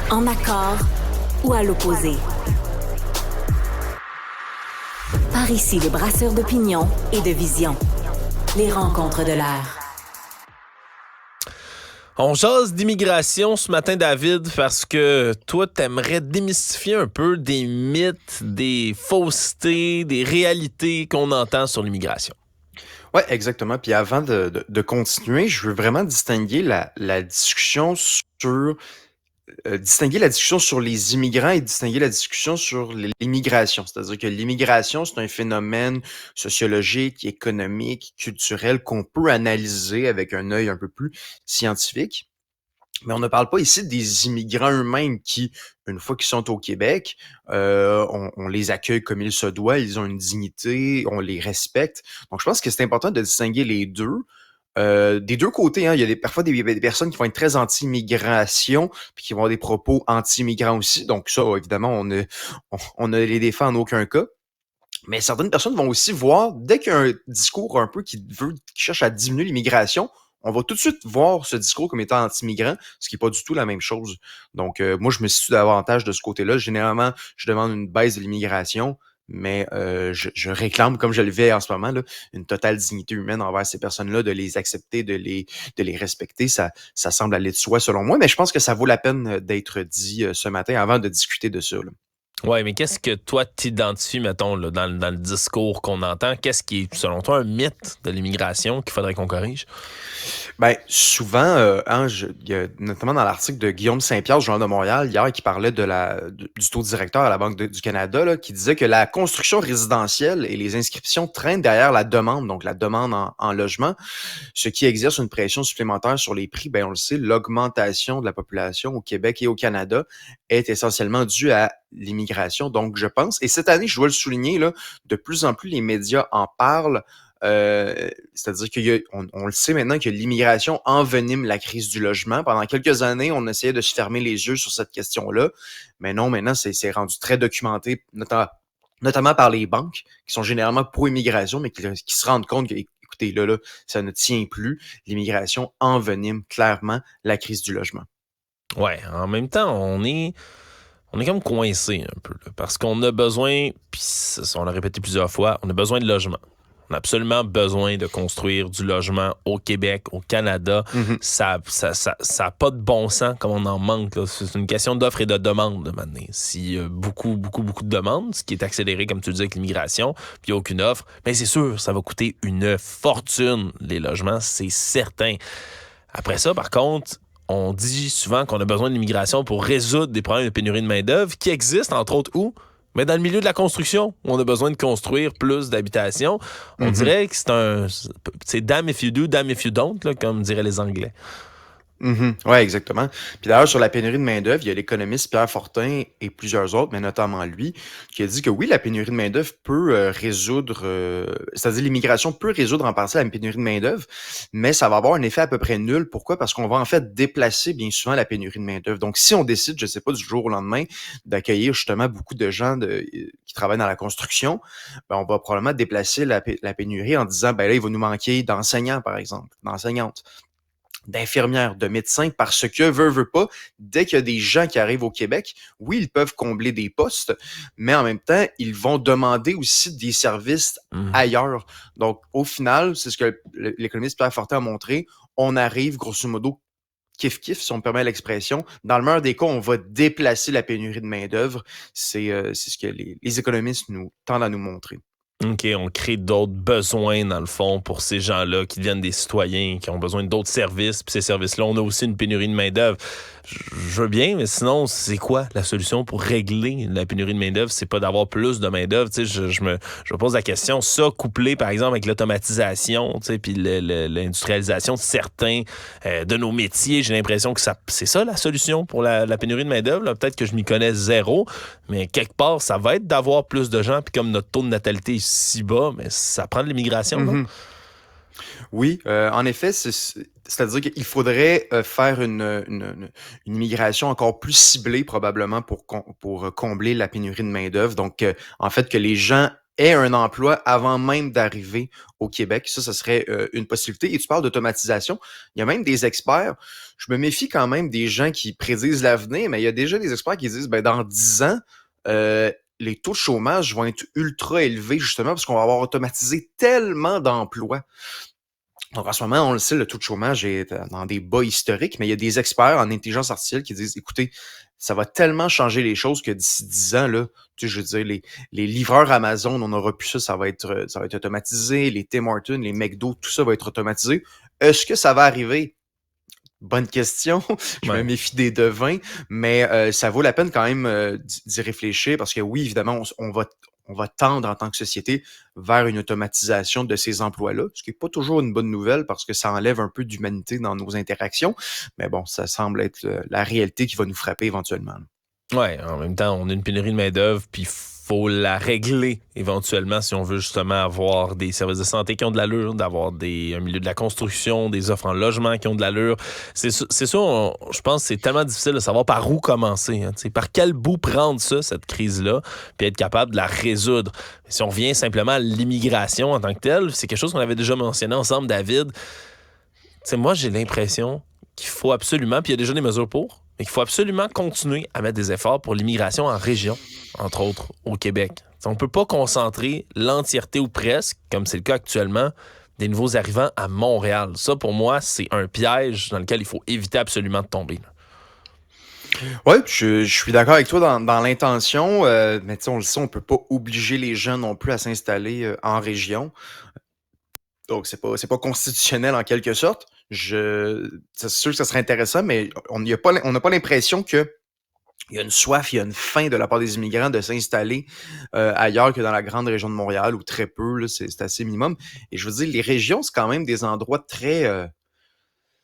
En accord ou à l'opposé. Par ici, les brasseurs d'opinion et de vision. Les rencontres de l'air. On jase d'immigration ce matin, David, parce que toi, t'aimerais démystifier un peu des mythes, des faussetés, des réalités qu'on entend sur l'immigration. Oui, exactement. Puis avant de continuer, je veux vraiment distinguer la discussion sur distinguer la discussion sur les immigrants et distinguer la discussion sur l'immigration. C'est-à-dire que l'immigration, c'est un phénomène sociologique, économique, culturel qu'on peut analyser avec un œil un peu plus scientifique. Mais on ne parle pas ici des immigrants eux-mêmes qui, une fois qu'ils sont au Québec, on les accueille comme il se doit, ils ont une dignité, on les respecte. Donc, je pense que c'est important de distinguer les deux. Des deux côtés, hein, il y a parfois des personnes qui vont être très anti-immigration, puis qui vont avoir des propos anti-immigrants aussi. Donc ça, évidemment, on ne les défend en aucun cas. Mais certaines personnes vont aussi voir, dès qu'il y a un discours un peu qui cherche à diminuer l'immigration, on va tout de suite voir ce discours comme étant anti-migrant, ce qui n'est pas du tout la même chose. Donc, moi, je me situe davantage de ce côté-là. Généralement, je demande une baisse de l'immigration, mais je réclame, comme je le fais en ce moment, là, une totale dignité humaine envers ces personnes-là, de les accepter, de les respecter. Ça semble aller de soi, selon moi, mais je pense que ça vaut la peine d'être dit ce matin avant de discuter de ça, là. Oui, mais qu'est-ce que toi t'identifies, mettons, là, dans le discours qu'on entend? Qu'est-ce qui est, selon toi, un mythe de l'immigration qu'il faudrait qu'on corrige? Ben, souvent, il y a notamment dans l'article de Guillaume Saint-Pierre du Journal de Montréal hier qui parlait du taux directeur à la Banque du Canada, là, qui disait que la construction résidentielle et les inscriptions traînent derrière la demande, donc la demande en logement, ce qui exerce une pression supplémentaire sur les prix. Ben, on le sait, l'augmentation de la population au Québec et au Canada est essentiellement due à l'immigration. Donc, je pense, et cette année, je dois le souligner, là, de plus en plus les médias en parlent. C'est-à-dire qu'on le sait maintenant que l'immigration envenime la crise du logement. Pendant quelques années, on essayait de se fermer les yeux sur cette question-là. Mais non, maintenant, c'est rendu très documenté, notamment par les banques, qui sont généralement pro-immigration, mais qui se rendent compte que, écoutez, là, ça ne tient plus. L'immigration envenime clairement la crise du logement. Ouais, en même temps, on est comme coincé un peu, là, parce qu'on a besoin, puis on l'a répété plusieurs fois, on a besoin de logement. On a absolument besoin de construire du logement au Québec, au Canada. Mm-hmm. Ça a pas de bon sens comme on en manque, là. C'est une question d'offre et de demande maintenant. S'il y a beaucoup de demandes, ce qui est accéléré, comme tu le dis, avec l'immigration, puis il n'y a aucune offre, bien c'est sûr, ça va coûter une fortune, les logements, c'est certain. Après ça, par contre, on dit souvent qu'on a besoin de l'immigration pour résoudre des problèmes de pénurie de main-d'œuvre qui existent, entre autres, où? Mais dans le milieu de la construction, on a besoin de construire plus d'habitations. On dirait que c'est damn if you do, damn if you don't, là, comme diraient les Anglais. Mm-hmm. Oui, exactement. Puis d'ailleurs, sur la pénurie de main-d'œuvre, il y a l'économiste Pierre Fortin et plusieurs autres, mais notamment lui, qui a dit que oui, la pénurie de main-d'œuvre peut c'est-à-dire l'immigration peut résoudre en partie la pénurie de main-d'œuvre, mais ça va avoir un effet à peu près nul. Pourquoi? Parce qu'on va en fait déplacer bien souvent la pénurie de main-d'œuvre. Donc, si on décide, je sais pas, du jour au lendemain, d'accueillir justement beaucoup de gens qui travaillent dans la construction, ben, on va probablement déplacer la pénurie en disant, ben là, il va nous manquer d'enseignants, par exemple, d'enseignantes, d'infirmières, de médecins, parce que, veut pas, dès qu'il y a des gens qui arrivent au Québec, oui, ils peuvent combler des postes, mais en même temps, ils vont demander aussi des services ailleurs. Donc, au final, c'est ce que l'économiste Pierre Fortin a montré, on arrive, grosso modo, kiff-kiff, si on me permet l'expression. Dans le meilleur des cas, on va déplacer la pénurie de main-d'œuvre. C'est ce que les économistes nous tendent à nous montrer. OK, on crée d'autres besoins, dans le fond, pour ces gens-là qui deviennent des citoyens, qui ont besoin d'autres services. Puis ces services-là, on a aussi une pénurie de main-d'œuvre. Je veux bien, mais sinon, c'est quoi la solution pour régler la pénurie de main-d'œuvre? C'est pas d'avoir plus de main-d'œuvre. Tu sais, je me pose la question, ça couplé, par exemple, avec l'automatisation, tu sais, puis l'industrialisation de certains de nos métiers, j'ai l'impression que c'est ça la solution pour la pénurie de main-d'œuvre. Là. Peut-être que je m'y connais zéro, mais quelque part, ça va être d'avoir plus de gens, puis comme notre taux de natalité est si bas, mais ça prend de l'immigration, non? Oui, en effet, c'est-à-dire qu'il faudrait faire une immigration encore plus ciblée probablement pour combler la pénurie de main-d'œuvre. Donc, en fait, que les gens aient un emploi avant même d'arriver au Québec. Ça serait une possibilité. Et tu parles d'automatisation. Il y a même des experts. Je me méfie quand même des gens qui prédisent l'avenir, mais il y a déjà des experts qui disent, ben, dans 10 ans, euh, les taux de chômage vont être ultra élevés justement parce qu'on va avoir automatisé tellement d'emplois. Donc, en ce moment, on le sait, le taux de chômage est dans des bas historiques, mais il y a des experts en intelligence artificielle qui disent, écoutez, ça va tellement changer les choses que d'ici 10 ans, là, tu sais, je veux dire, les livreurs Amazon, on n'aura plus ça, ça va être automatisé, les Tim Hortons, les McDo, tout ça va être automatisé. Est-ce que ça va arriver? Bonne question. Je me Ouais. méfie des devins, mais ça vaut la peine quand même d'y réfléchir parce que oui, évidemment, on va tendre en tant que société vers une automatisation de ces emplois-là, ce qui n'est pas toujours une bonne nouvelle parce que ça enlève un peu d'humanité dans nos interactions. Mais bon, ça semble être la réalité qui va nous frapper éventuellement. Ouais, en même temps, on a une pénurie de main-d'œuvre, puis faut la régler éventuellement si on veut justement avoir des services de santé qui ont de l'allure, d'avoir un milieu de la construction, des offres en logement qui ont de l'allure. C'est ça, je pense que c'est tellement difficile de savoir par où commencer, hein, tu sais, par quel bout prendre ça, cette crise-là, puis être capable de la résoudre. Si on revient simplement à l'immigration en tant que telle, c'est quelque chose qu'on avait déjà mentionné ensemble, David. Tu sais, moi, j'ai l'impression qu'il faut absolument, puis il y a déjà des mesures pour, mais qu'il faut absolument continuer à mettre des efforts pour l'immigration en région, entre autres au Québec. T'sais, on ne peut pas concentrer l'entièreté ou presque, comme c'est le cas actuellement, des nouveaux arrivants à Montréal. Ça, pour moi, c'est un piège dans lequel il faut éviter absolument de tomber, là. Oui, je suis d'accord avec toi dans l'intention, mais tu sais, on le sait, on peut pas obliger les gens non plus à s'installer en région. Donc, c'est pas constitutionnel en quelque sorte. C'est sûr que ça serait intéressant, mais on n'a pas l'impression que il y a une soif, il y a une faim de la part des immigrants de s'installer ailleurs que dans la grande région de Montréal, ou très peu, là, c'est assez minimum. Et je veux dire, les régions, c'est quand même des endroits très,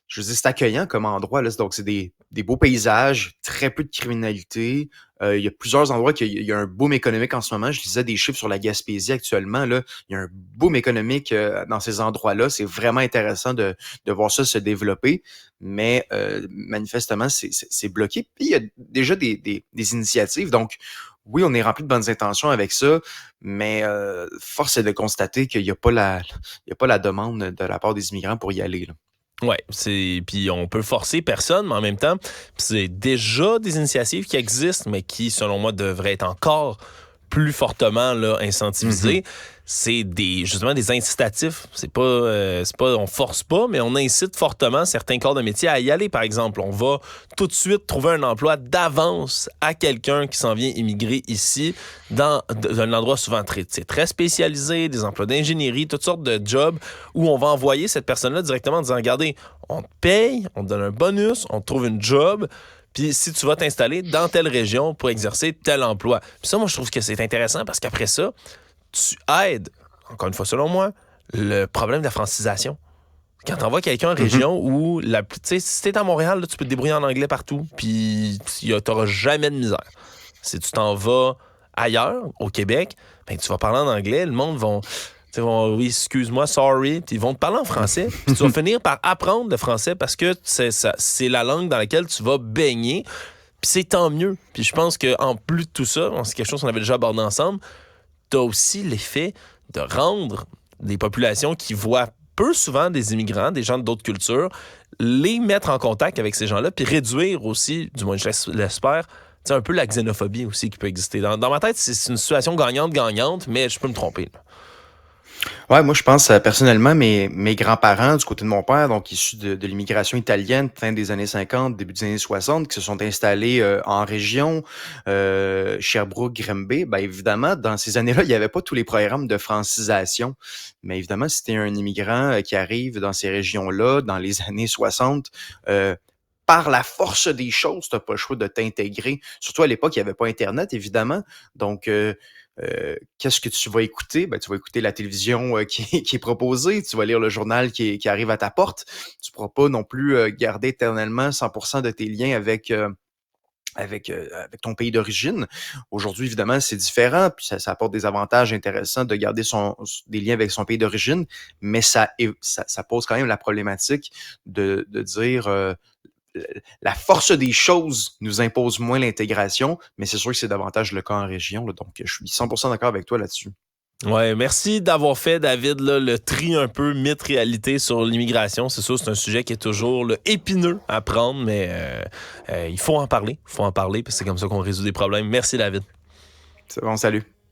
je veux dire, c'est accueillant comme endroit, là. Donc, c'est des beaux paysages, très peu de criminalité. Il y a plusieurs endroits il y a un boom économique en ce moment. Je lisais des chiffres sur la Gaspésie actuellement, là. Il y a un boom économique dans ces endroits-là. C'est vraiment intéressant de voir ça se développer. Mais manifestement, c'est bloqué. Puis, il y a déjà des initiatives. Donc, oui, on est rempli de bonnes intentions avec ça, mais force est de constater qu'il n'y a pas il y a pas la demande de la part des immigrants pour y aller, là. Ouais, puis on peut forcer personne, mais en même temps, c'est déjà des initiatives qui existent, mais qui, selon moi, devraient être encore plus fortement là, incentivisées. C'est justement des incitatifs. C'est pas, on force pas, mais on incite fortement certains corps de métier à y aller. Par exemple, on va tout de suite trouver un emploi d'avance à quelqu'un qui s'en vient immigrer ici dans un endroit souvent très spécialisé, des emplois d'ingénierie, toutes sortes de jobs où on va envoyer cette personne-là directement en disant, regardez, on te paye, on te donne un bonus, on te trouve une job. Puis si tu vas t'installer dans telle région pour exercer tel emploi. Puis ça, moi, je trouve que c'est intéressant parce qu'après ça, tu aides, encore une fois, selon moi, le problème de la francisation. Quand t'envoies quelqu'un en région où, tu sais, si t'es à Montréal, là, tu peux te débrouiller en anglais partout, puis t'auras jamais de misère. Si tu t'en vas ailleurs, au Québec, ben, tu vas parler en anglais, le monde oui, excuse-moi, sorry, puis ils vont te parler en français, puis tu vas finir par apprendre le français parce que c'est la langue dans laquelle tu vas baigner, puis c'est tant mieux. Puis je pense qu'en plus de tout ça, c'est quelque chose qu'on avait déjà abordé ensemble, tu as aussi l'effet de rendre des populations qui voient peu souvent des immigrants, des gens d'autres cultures, les mettre en contact avec ces gens-là, puis réduire aussi, du moins je l'espère, un peu la xénophobie aussi qui peut exister. Dans ma tête, c'est une situation gagnante-gagnante, mais je peux me tromper, là. Ouais, moi, je pense personnellement, mes grands-parents, du côté de mon père, donc issus de l'immigration italienne, fin des années 50, début des années 60, qui se sont installés en région, Sherbrooke, Granby, ben évidemment, dans ces années-là, il n'y avait pas tous les programmes de francisation. Mais évidemment, si tu es un immigrant qui arrive dans ces régions-là, dans les années 60, par la force des choses, tu n'as pas le choix de t'intégrer. Surtout à l'époque, il n'y avait pas Internet, évidemment. Donc, qu'est-ce que tu vas écouter? Ben, tu vas écouter la télévision qui est proposée, tu vas lire le journal qui arrive à ta porte. Tu ne pourras pas non plus garder éternellement 100% de tes liens avec ton pays d'origine. Aujourd'hui, évidemment, c'est différent, puis ça apporte des avantages intéressants de garder des liens avec son pays d'origine, mais ça pose quand même la problématique de dire la force des choses nous impose moins l'intégration, mais c'est sûr que c'est davantage le cas en région, là, donc je suis 100% d'accord avec toi là-dessus. Ouais, merci d'avoir fait, David, là, le tri un peu mythe-réalité sur l'immigration. C'est sûr, c'est un sujet qui est toujours là, épineux à prendre, mais il faut en parler. Il faut en parler, parce que c'est comme ça qu'on résout des problèmes. Merci, David. C'est bon, salut.